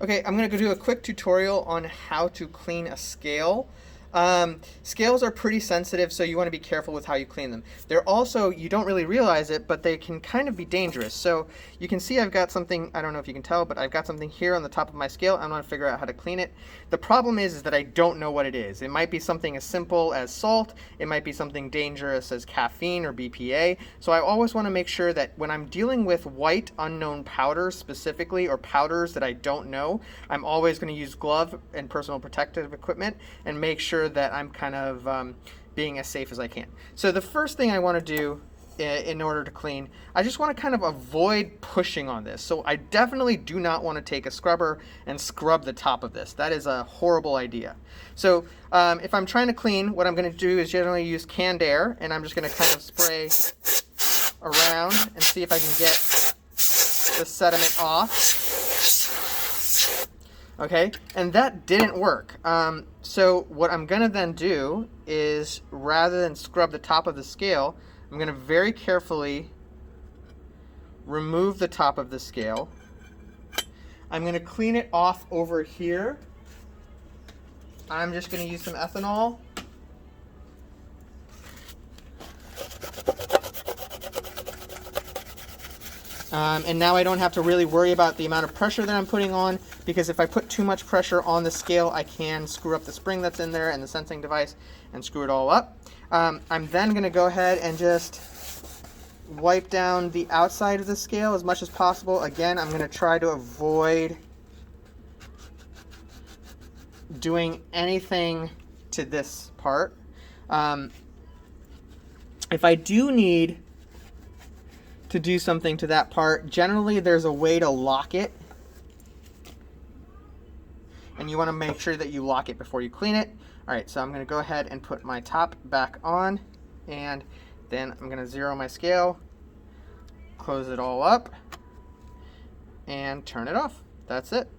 Okay, I'm going to go do a quick tutorial on how to clean a scale. Scales are pretty sensitive, so you want to be careful with how you clean them. They're also, you don't really realize it, but they can kind of be dangerous. So you can see I've got something, I don't know if you can tell, but I've got something here on the top of my scale. I want to figure out how to clean it. The problem is that I don't know what it is. It might be something as simple as salt. It might be something dangerous as caffeine or BPA. So I always want to make sure that when I'm dealing with white unknown powders specifically, or powders that I don't know, I'm always going to use glove and personal protective equipment and make sure that I'm kind of being as safe as I can. So the first thing I want to do in order to clean, I just want to kind of avoid pushing on this. So I definitely do not want to take a scrubber and scrub the top of this. That is a horrible idea. So if I'm trying to clean, what I'm going to do is generally use canned air, and I'm just going to kind of spray around and see if I can get the sediment off. Okay, and that didn't work. So what I'm gonna then do is, rather than scrub the top of the scale, I'm gonna very carefully remove the top of the scale. I'm gonna clean it off over here. I'm just gonna use some ethanol. And now I don't have to really worry about the amount of pressure that I'm putting on, because if I put too much pressure on the scale, I can screw up the spring that's in there and the sensing device and screw it all up. I'm then going to go ahead and just wipe down the outside of the scale as much as possible. Again, I'm going to try to avoid doing anything to this part. If I do need to do something to that part, generally there's a way to lock it, and you want to make sure that you lock it before you clean it. Alright, so I'm going to go ahead and put my top back on, and then I'm going to zero my scale, close it all up, and turn it off. That's it.